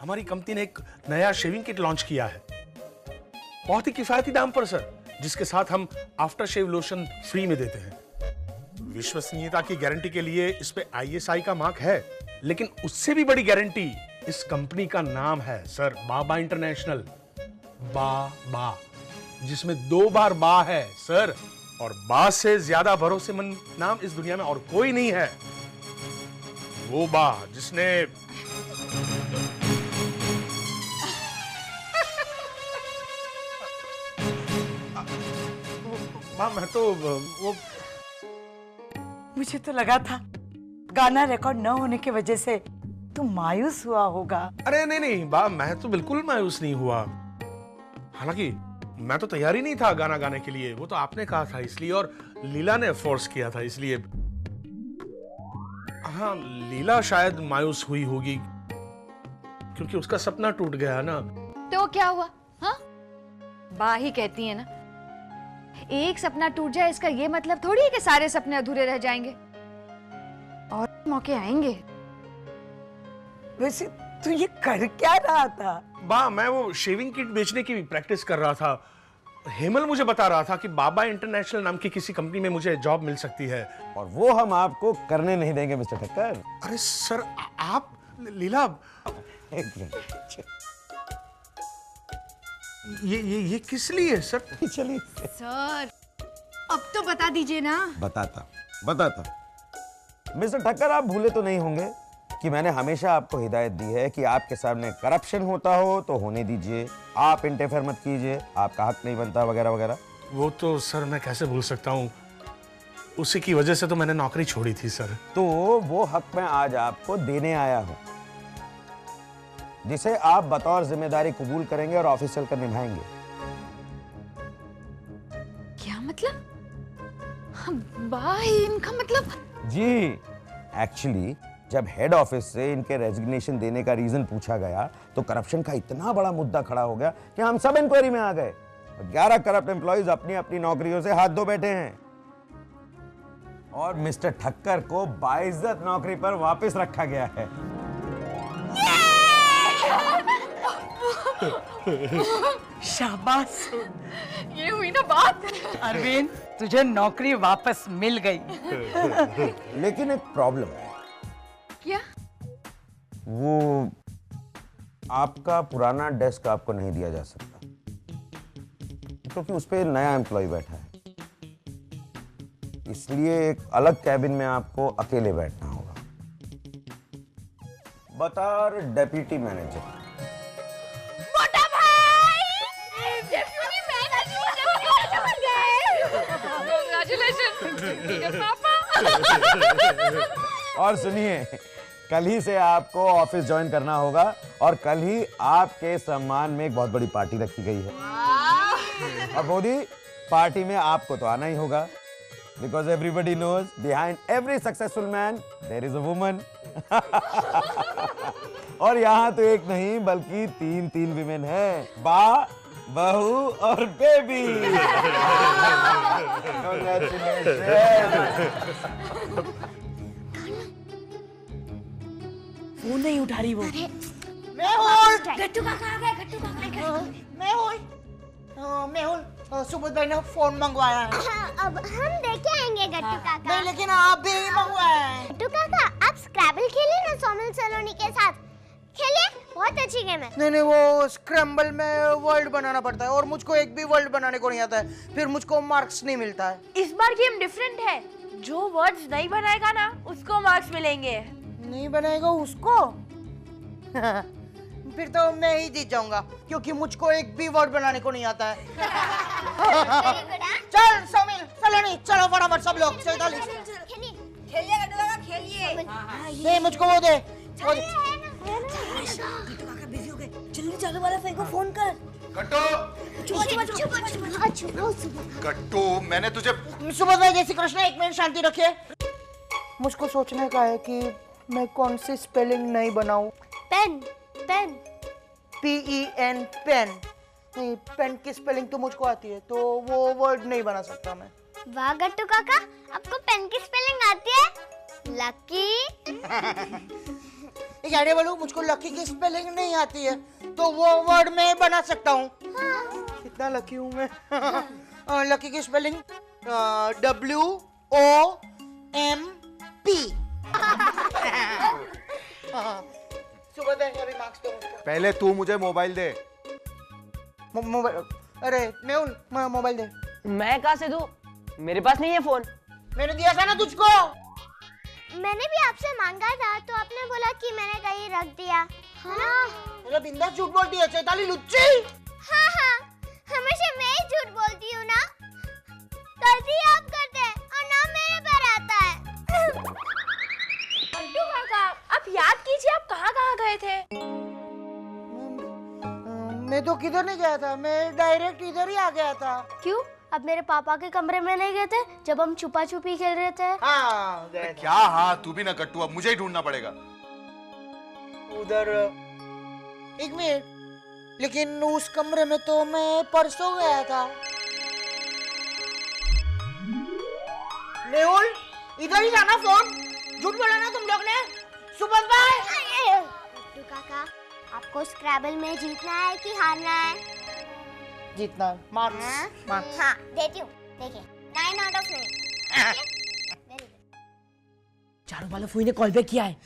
हमारी कंपनी ने एक नया शेविंग किट लॉन्च किया है, बहुत ही किफायती दाम पर सर, जिसके साथ हम आफ्टर शेव लोशन फ्री में देते हैं। विश्वसनीयता की गारंटी के लिए इस पे ISI का मार्क है, लेकिन उससे भी बड़ी गारंटी इस कंपनी का नाम है सर, बाबा इंटरनेशनल। बा जिसमें 2 बार बा है सर, और बा से ज्यादा भरोसेमंद नाम इस दुनिया में और कोई नहीं है। वो बा जिसने मैं तो वो मुझे तो लगा था गाना रिकॉर्ड न होने की वजह से तुम मायूस हुआ होगा। अरे नहीं बा, मैं तो बिल्कुल मायूस नहीं हुआ। हालांकि मैं तो तैयार ही नहीं था गाना गाने के लिए, वो तो आपने कहा था इसलिए, और लीला ने फोर्स किया था इसलिए। हाँ, लीला शायद मायूस हुई होगी क्योंकि उसका सपना टूट गया ना। तो क्या हुआ? हाँ, बा ही कहती है ना, एक सपना टूट जाए इसका ये मतलब थोड़ी है कि सारे सपने अधूरे रह जाएंगे, और मौके आएंगे। वैसे तू ये कर क्या रहा था? बा, मैं वो शेविंग किट बेचने की प्रैक्टिस कर रहा था। हेमल मुझे बता रहा था कि बाबा इंटरनेशनल नाम की किसी कंपनी में मुझे जॉब मिल सकती है, और वो हम आपको करने नहीं देंगे मिस्टर ठक्कर। अरे सर, आप लीला, एक मिनट, ये किस लिए सर? चलिए सर, अब तो बता दीजिए ना। बताता। मिस्टर ठक्कर, आप भूले तो नहीं होंगे कि मैंने हमेशा आपको हिदायत दी है कि आपके सामने करप्शन होता हो तो होने दीजिए, आप इंटरफेयर मत कीजिए, आपका हक नहीं बनता, वगैरह वगैरह। वो तो सर मैं कैसे भूल सकता हूँ, उसी की वजह से तो मैंने नौकरी छोड़ी थी सर। तो वो हक मैं आज आपको देने आया हूं, जिसे आप बतौर जिम्मेदारी कबूल करेंगे और ऑफिस चलकर निभाएंगे। क्या मतलब? बा, इनका मतलब? जी, एक्चुअली जब हेड ऑफिस से इनके रेजिग्नेशन देने का रीजन पूछा गया तो करप्शन का इतना बड़ा मुद्दा खड़ा हो गया कि हम सब इंक्वायरी में आ गए। 11 करप्ट एम्प्लॉइज अपनी अपनी नौकरियों से हाथ धो बैठे हैं, और मिस्टर ठक्कर को बाइज्जत नौकरी पर वापस रखा गया है। शाबाश, ये हुई ना बात। अरविंद, तुझे नौकरी वापस मिल गई। लेकिन एक प्रॉब्लम है। क्या? वो आपका पुराना डेस्क आपको नहीं दिया जा सकता, क्योंकि उस पर नया एम्प्लॉय बैठा है, इसलिए एक अलग कैबिन में आपको अकेले बैठना होगा बतौर डेप्यूटी मैनेजर। मोटा भाई, डेप्यूटी मैनेजर बन गए। कांग्रेचुलेशन पापा। और सुनिए, कल ही से आपको ऑफिस ज्वाइन करना होगा, और कल ही आपके सम्मान में एक बहुत बड़ी पार्टी रखी गई है। और मोदी, पार्टी में आपको तो आना ही होगा, because everybody knows behind every successful man there is a woman. और यहाँ तो एक नहीं बल्कि 3 विमेन हैं, बा, बहू और बेबी। वो नहीं उठा रही वो। गट्टू काका आ गए, गट्टू काका आ गए। मेहुल, सुबोध भाई ने फोन मंगवाया है। अब हम देखे आएंगे गट्टू काका। नहीं, लेकिन आप भी मंगवाया है। गट्टू काका, आप स्क्रैबल खेलिए ना सोमिल सलोनी के साथ। खेलिए, बहुत अच्छी गेम है। नहीं, वो स्क्रैम्बल में वर्ल्ड बनाना पड़ता है, और मुझको एक भी वर्ल्ड बनाने को नहीं आता है, फिर मुझको मार्क्स नहीं मिलता है। इस बार गेम डिफरेंट है, जो वर्ड्स नहीं बनाएगा ना उसको मार्क्स मिलेंगे। नहीं बनाएगा उसको? फिर तो मैं ही जीत जाऊंगा, क्योंकि मुझको एक भी वर्ड बनाने को नहीं आता है। चल सोमिल सलोनी, चलो फटाफट सब लोग। खेलिए गट्टू काका, खेलिए। दे मुझको, वो दे। गट्टू काका बिजी हो गए, जल्दी चालू वाला फेंक को फोन कर। गट्टू, गट्टू, मैंने तुझे। सुबोध भाई, जय श्री कृष्ण, एक मिनट शांति रखिए। मुझको सोचने का है कि मैं कौन सी स्पेलिंग नहीं बनाऊं। Pen, pen. PEN, pen. नहीं, पेन की स्पेलिंग तो मुझको आती है, तो वो वर्ड नहीं बना सकता मैं। वाह गट्टू काका, आपको पेन की स्पेलिंग आती है? लकी। एक आइडिया बोलूं, मुझको लकी की स्पेलिंग नहीं आती है तो वो वर्ड में बना सकता हूँ। कितना लकी हूँ मैं। लकी की स्पेलिंग WOMP। सुबह दे अभी मार्क्स दो मुझको। पहले तू मुझे मोबाइल दे। मोबाइल, अरे मेहुल मोबाइल दे। मैं कहाँ से दूं? मेरे पास नहीं है फोन। मैंने दिया था ना तुझको। मैंने भी आपसे मांगा था तो आपने बोला कि मैंने कहीं रख दिया। हाँ। अरे बिंदास झूठ बोलती है चैताली लुच्ची। हाँ हाँ, हमेशा मैं ही झूठ बोलती हूँ ना। गलती आप करते हैं और नाम मेरे पर आता है। अंटू काका, आप याद कीजिए आप कहाँ गए थे? मैं तो किधर नहीं गया था, मैं डायरेक्ट इधर ही आ गया था। क्यों? अब मेरे पापा के कमरे में नहीं गए थे जब हम छुपा छुपी खेल रहे थे? हाँ गए थे। क्या हाँ, तू भी ना कट्टू, अब मुझे ही ढूंढना पड़ेगा। उधर एक मिनट, लेकिन उस कमरे में तो मैं परसों गया था। मेहुल इधर ही जाना फोन। झूठ बोला ना तुम लोग ने। सुबह बाय। लड्डू काका, आपको स्क्रैबल में जीतना है कि हारना है? जीतना है। मार्क्स। मार्क्स। हाँ देती हूँ, देखिए 9 out of 9। चारू वाला फूई ने कॉल बैक किया है।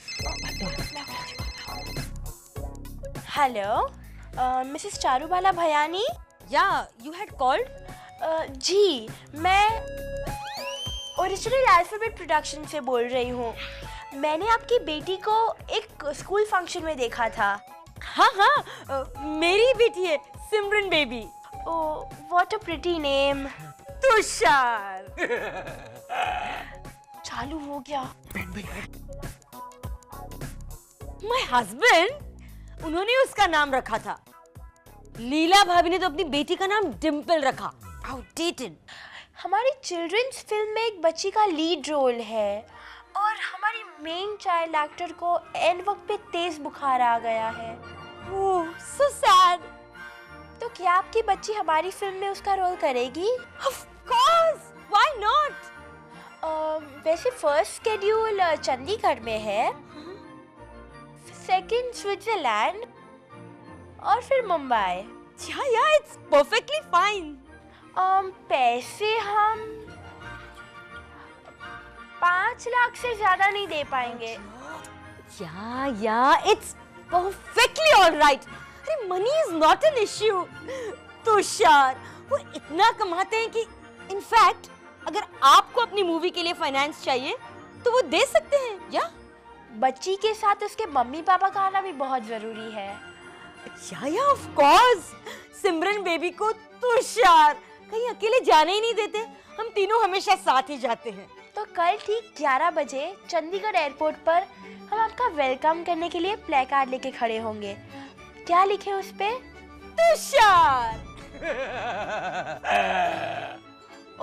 Hello, missus Charubala Bhayani? या यू हैड कॉल्ड? जी, मैं ओरिजिनल अल्फाबेट प्रोडक्शन से बोल रही हूँ। मैंने आपकी बेटी को एक स्कूल फंक्शन में देखा था। हाँ हाँ, मेरी बेटी है Simran baby. Oh, what a pretty name. Tushar. चालू हो गया। माय हस्बैंड, उन्होंने उसका नाम रखा था। लीला भाभी ने तो अपनी बेटी का नाम डिम्पल रखा। आउटडेटेड। हमारी चिल्ड्रंस फिल्म में एक बच्ची का लीड रोल है और हमारी मेन चाइल्ड एक्टर को एंड वक्त पे तेज बुखार आ गया है। ओह, सो सैड। तो क्या आपकी बच्ची हमारी फिल्म में उसका रोल करेगी? Of course, why not? वैसे फर्स्ट शेड्यूल चंडीगढ़ में है, सेकंड स्विट्जरलैंड और फिर मुंबई। या इट्स परफेक्टली फाइन। पैसे हम 5 लाख से ज्यादा नहीं दे पाएंगे। या इट्स परफेक्टली ऑलराइट। अरे money is not an issue. Tushar वो इतना कमाते हैं कि इनफैक्ट अगर आपको अपनी मूवी के लिए फाइनेंस चाहिए तो वो दे सकते हैं। या बच्ची के साथ उसके मम्मी पापा का आना भी बहुत जरूरी है। या ऑफ कोर्स। सिमरन बेबी को तुषार कहीं अकेले जाने ही नहीं देते। हम तीनों हमेशा साथ ही जाते हैं। तो कल ठीक 11 बजे चंडीगढ़ एयरपोर्ट पर हम आपका वेलकम करने के लिए प्ले कार्ड लेके खड़े होंगे। क्या लिखे उस पे? तुषार।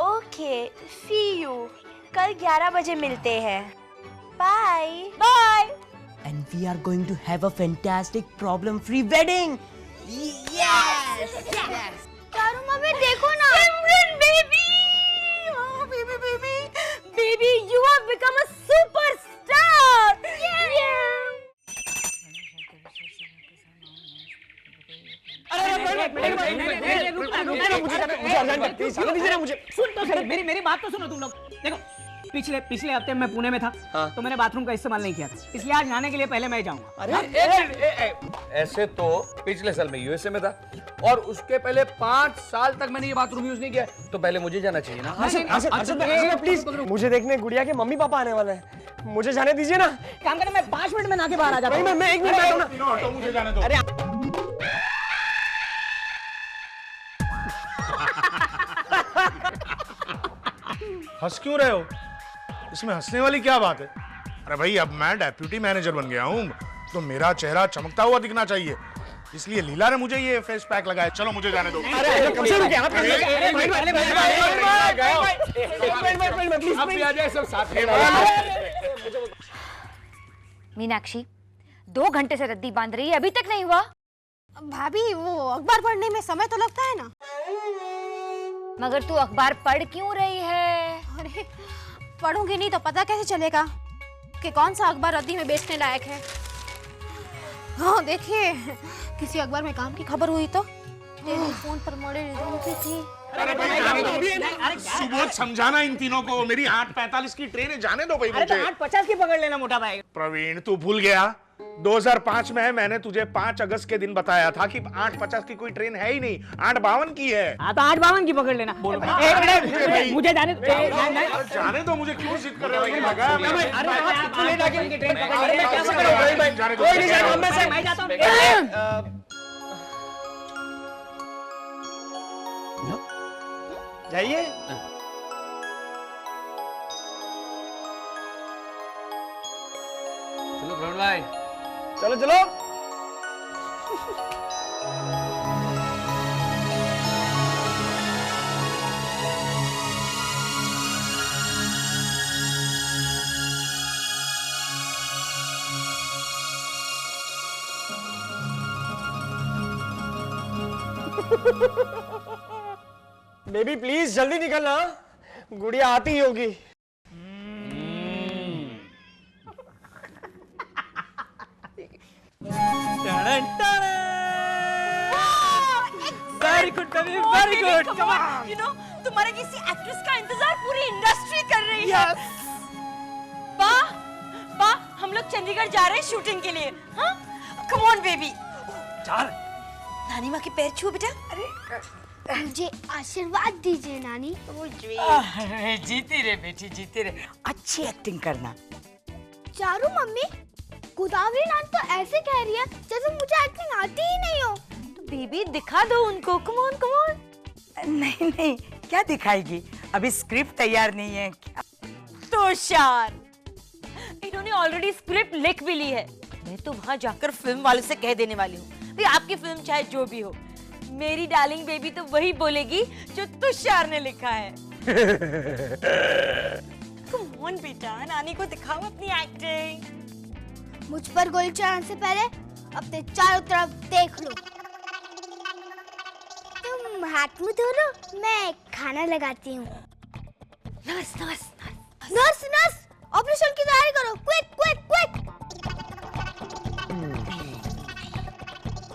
Okay, see you. कल 11 बजे मिलते हैं। Bye bye. And we are going to have a fantastic problem-free wedding. Yes. Charu mummy देखो ना। सिमरन baby, oh baby baby, baby you have become a superstar. मेरी बात तो सुनो तुम लोग। देखो पिछले हफ्ते मैं पुणे में था। हाँ। तो मैंने बाथरूम का इस्तेमाल नहीं किया था, इसलिए आज नहाने के लिए पहले मैं जाऊंगा। अरे ऐसे तो पिछले साल में यूएसए में था और उसके पहले 5 साल तक मैंने ये बाथरूम यूज नहीं किया, तो पहले मुझे जाना चाहिए ना। प्लीज मुझे देखने गुड़िया के मम्मी पापा आने वाले हैं, मुझे जाने दीजिए ना। काम करें, मैं 5 मिनट में नहा के बाहर आ जाता हूँ। मैं 1 मिनट में आता हूँ। मुझे जाने दो। अरे हंस क्यों रहे हो? इसमें हंसने वाली क्या बात है? अरे भाई अब मैं डेप्यूटी मैनेजर बन गया हूँ तो मेरा चेहरा चमकता हुआ दिखना चाहिए, इसलिए लीला ने मुझे ये फेस पैक लगाया। चलो मुझे जाने दो। अरे कब से रुके आप? मीनाक्षी 2 घंटे से रद्दी बांध रही है, अभी तक नहीं हुआ? भाभी वो अखबार पढ़ने में समय तो लगता है ना। मगर तू अखबार पढ़ क्यों रही है? अरे पढ़ूंगी नहीं तो पता कैसे चलेगा कि कौन सा अखबार रद्दी में बेचने लायक है। हाँ देखिए, किसी अखबार में काम की खबर हुई तो टेलीफोन पर मॉडल ढूंढती थी। अरे भाई जाने दो अभी, सुबोध समझाना इन तीनों को, मेरी 8:45 की ट्रेन है, जाने दो भाई मुझे। अरे तो 8:50 की पकड़ लेना मोटा भाई। प्रवीण तू भूल गया, 2005 में मैंने तुझे 5 अगस्त के दिन बताया था कि 8:50 की कोई ट्रेन है ही नहीं, 8:52 की है। हाँ तो 8:52 की पकड़ लेना। बोलो मुझे जाने जाने दो, मुझे क्यों जिद कर रहे हो? अरे लेट आके उनकी ट्रेन पकड़ ले, मैं कैसे करूं? कोई नहीं जाएगा, मैं जाता हूं। जाइए। चलो प्रवीण भाई, चलो चलो। बेबी प्लीज जल्दी निकलना, गुड़िया आती ही होगी। Very good baby, very good. You know तुम्हारे किसी एक्ट्रेस का इंतजार पूरी इंडस्ट्री कर रही है। बा हम लोग चंडीगढ़ जा रहे हैं शूटिंग के लिए। हाँ कम ऑन बेबी, चल। नानी माँ के पैर छू बेटा। अरे मुझे आशीर्वाद दीजिए नानी। अरे जीती रे बेटी, जीती रे, अच्छी एक्टिंग करना। चारू मम्मी, गोदावरी नानी तो ऐसे कह रही है जैसे मुझे एक्टिंग आती ही नहीं हो। तो बेबी दिखा दो उनको, कम ऑन कम ऑन। नहीं नहीं, क्या दिखाएगी, अभी स्क्रिप्ट तैयार नहीं है। तुषार, इन्होंने ऑलरेडी स्क्रिप्ट लिख भी ली है। मैं तो वहां जाकर फिल्म वाले से कह देने वाली हूँ भाई आपकी फिल्म चाहे जो भी हो, मेरी डार्लिंग बेबी तो वही बोलेगी जो तुषार ने लिखा है। कम ऑन बेटा, नानी को दिखाओ अपनी एक्टिंग। मुझ पर गोली चलाने से पहले अपने चारों तरफ देख लो। तुम हाथ मुंह धो लो, मैं खाना लगाती हूँ। Nurse nurse nurse nurse, operation की तैयारी करो, क्विक क्विक क्विक।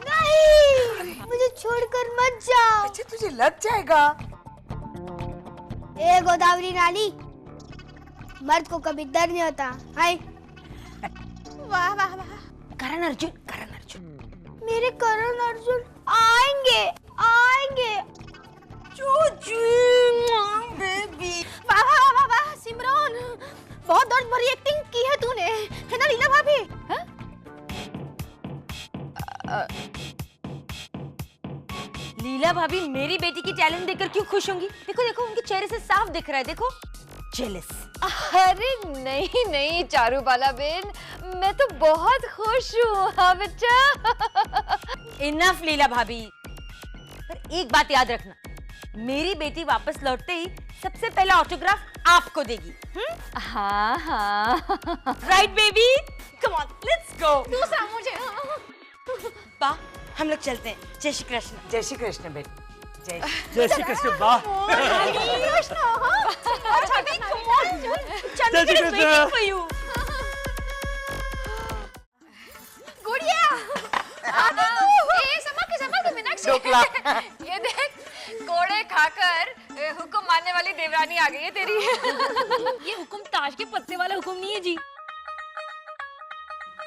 नहीं, मुझे छोड़कर मत जाओ। अच्छा तुझे लग जाएगा। ए गोदावरी नानी, मर्द को कभी डर नहीं होता। हाय वाह वाह वाह, करण अर्जुन, करण अर्जुन। मेरे करण अर्जुन आएंगे आएंगे। बेबी वाह वाह वाह वाह, सिमरन बहुत दर्द भरी एक्टिंग की है तूने, है ना लीला भाभी? लीला भाभी मेरी बेटी की टैलेंट देखकर क्यों खुश होंगी? देखो देखो उनके चेहरे से साफ दिख रहा है, देखो जेलस। अरे नहीं नहीं चारू बाला बेन, मैं तो बहुत खुश हूँ। हाँ बच्चा। इनफ लीला भाभी, पर एक बात याद रखना, मेरी बेटी वापस लौटते ही सबसे पहला ऑटोग्राफ आपको देगी। हाँ हाँ right baby, come on let's go. दूसरा मुझे। बा हम लोग चलते हैं। जय श्री कृष्ण। जय श्री कृष्ण बेटी, जय जय श्री कृष्ण। वाह, गुड़िया, संभाल के मीनाक्षी। ये देख, कोड़े खाकर हुक्म मानने वाली देवरानी आ गई है तेरी। ये हुक्म ताश के पत्ते वाला हुक्म नहीं है जी,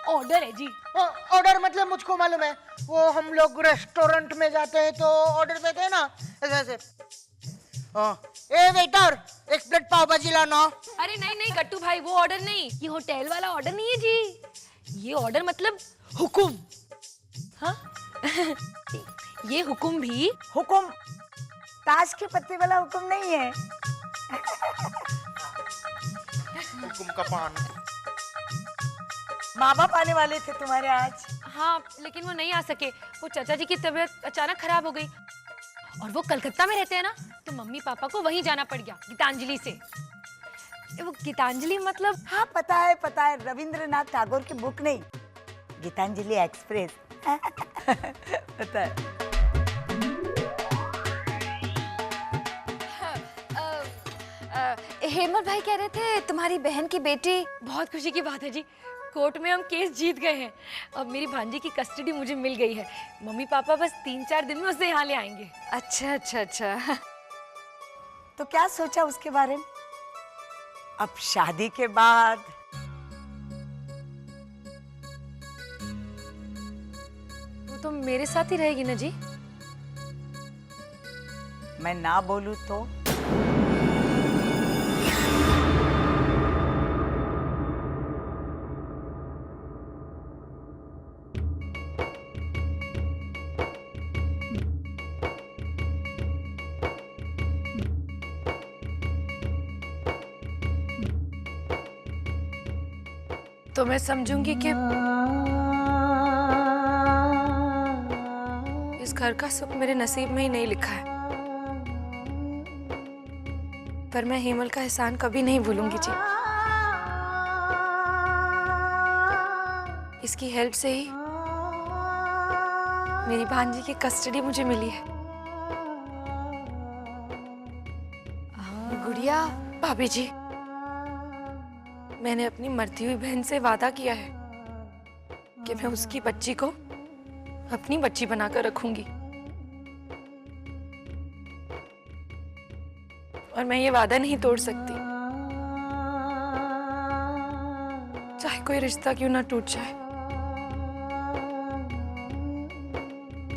ऑर्डर है जी। ऑर्डर मतलब मुझको मालूम है, वो हम लोग रेस्टोरेंट में जाते हैं तो ऑर्डर देते हैं ना, ऐसे ऐसे। ए वेटर, एक प्लेट पाव भाजी लाना। अरे नहीं नहीं गट्टू भाई, वो ऑर्डर नहीं, ये होटल वाला ऑर्डर नहीं है जी। ये ऑर्डर मतलब हुकुम। हाँ ये हुकुम भी हुकुम, ताश के पत्ते वाला हुकुम नहीं है। हुकुम का पान। माँ बाप आने वाले थे तुम्हारे आज। हाँ लेकिन वो नहीं आ सके, वो चाचा जी की तबीयत अचानक खराब हो गई और वो कलकत्ता में रहते हैं ना, तो मम्मी पापा को वहीं जाना पड़ गया गीतांजलि से। वो गीतांजलि मतलब? हाँ पता है, रविंद्रनाथ टैगोर की बुक नहीं, गीतांजलि एक्सप्रेस। पता है। हेमंत भाई कह रहे थे तुम्हारी बहन की बेटी। बहुत खुशी की बात है जी, कोर्ट में हम केस जीत गए हैं। अब मेरी भांजी की कस्टडी मुझे मिल गई है। मम्मी पापा बस 3-4 दिन में उसे यहाँ ले आएंगे। अच्छा अच्छा अच्छा। तो क्या सोचा उसके बारे में? अब शादी के बाद वो तो मेरे साथ ही रहेगी ना जी। मैं ना बोलूं तो? तो मैं समझूंगी कि इस घर का सुख मेरे नसीब में ही नहीं लिखा है। पर मैं हेमल का एहसान कभी नहीं भूलूंगी जी। इसकी हेल्प से ही मेरी भांजी की कस्टडी मुझे मिली है। गुड़िया भाभी जी, मैंने अपनी मरती हुई बहन से वादा किया है कि मैं उसकी बच्ची को अपनी बच्ची बनाकर रखूंगी, और मैं ये वादा नहीं तोड़ सकती, चाहे कोई रिश्ता क्यों ना टूट जाए।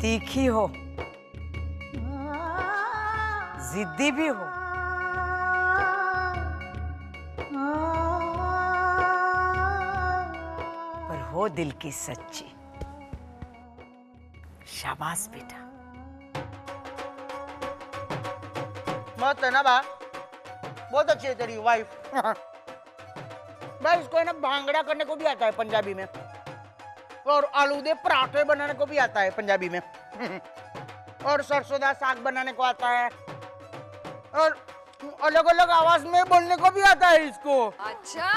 तीखी हो, जिद्दी भी हो, पर हो दिल की सच्ची। शाबाश बेटा। मत है ना बा, बहुत अच्छी है तेरी वाइफ। भाई इसको है ना भांगड़ा करने को भी आता है पंजाबी में, और आलूदे पराठे बनाने को भी आता है पंजाबी में, और सरसों दा साग बनाने को आता है, और अलग अलग आवाज में बोलने को भी आता है इसको। अच्छा,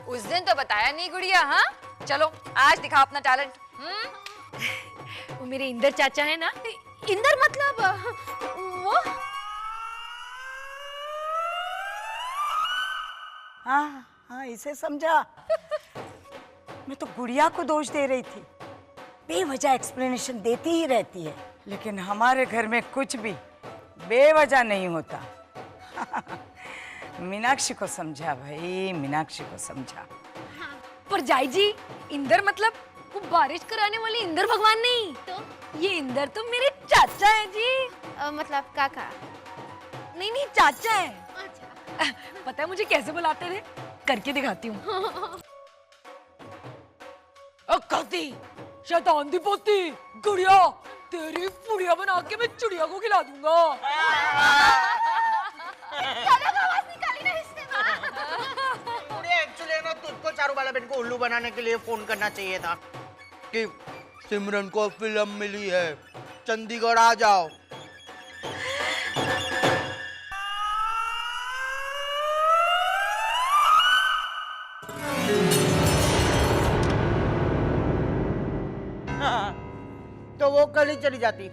उस दिन तो बताया नहीं गुड़िया। हाँ चलो आज दिखा अपना टैलेंट। वो मेरे इंदर चाचा है ना। इंदर मतलब वो? हाँ हाँ, इसे समझा। मैं तो गुड़िया को दोष दे रही थी, बेवजह एक्सप्लेनेशन देती ही रहती है, लेकिन हमारे घर में कुछ भी बेवजह नहीं होता। मीनाक्षी को समझा भाई, मीनाक्षी को समझा। पर जाई जी, इंदर मतलब वो बारिश कराने वाले इंदर भगवान नहीं, तो ये इंदर तो मेरे चाचा है जी। मतलब काका? नहीं नहीं, चाचा है। अच्छा। पता है मुझे कैसे बुलाते थे? करके दिखाती हूँ। कहती शैतान दी पोती गुड़िया, तेरी पुड़िया बना के मैं चिड़िया को खिला दूंगा। एक्चुअली ना तुझको चारूबाला बहन को उल्लू बनाने के लिए फोन करना चाहिए था कि सिमरन को फिल्म मिली है, चंडीगढ़ आ जाओ। हाँ, तो वो कल ही चली जाती।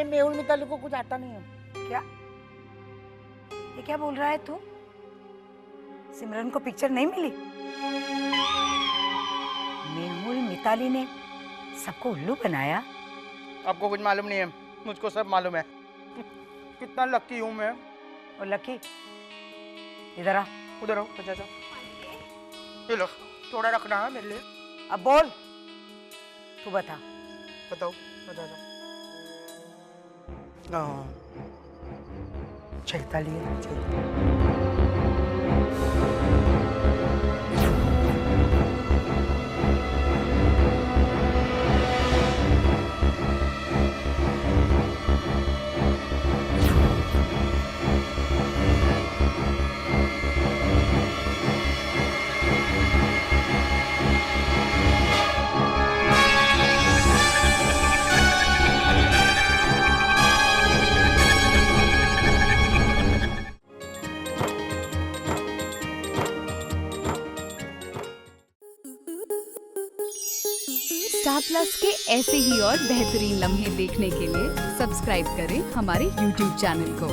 मेहुल मिताली को कुछ आता नहीं है क्या? ये क्या बोल रहा है तू? सिमरन को पिक्चर नहीं मिली? मेहुल मिताली ने सबको उल्लू बनाया? आपको कुछ मालूम नहीं है, मुझको सब मालूम है। कितना लकी हूँ मैं। और लकी, इधर आ। उधर आओ, अच्छा अच्छा। ये लो, थोड़ा रखना है मेरे लिए। अब बोल, तू बता। बताओ, बता दो। चैताली है, चैताली। स्टार प्लस के ऐसे ही और बेहतरीन लम्हे देखने के लिए सब्सक्राइब करें हमारे YouTube चैनल को।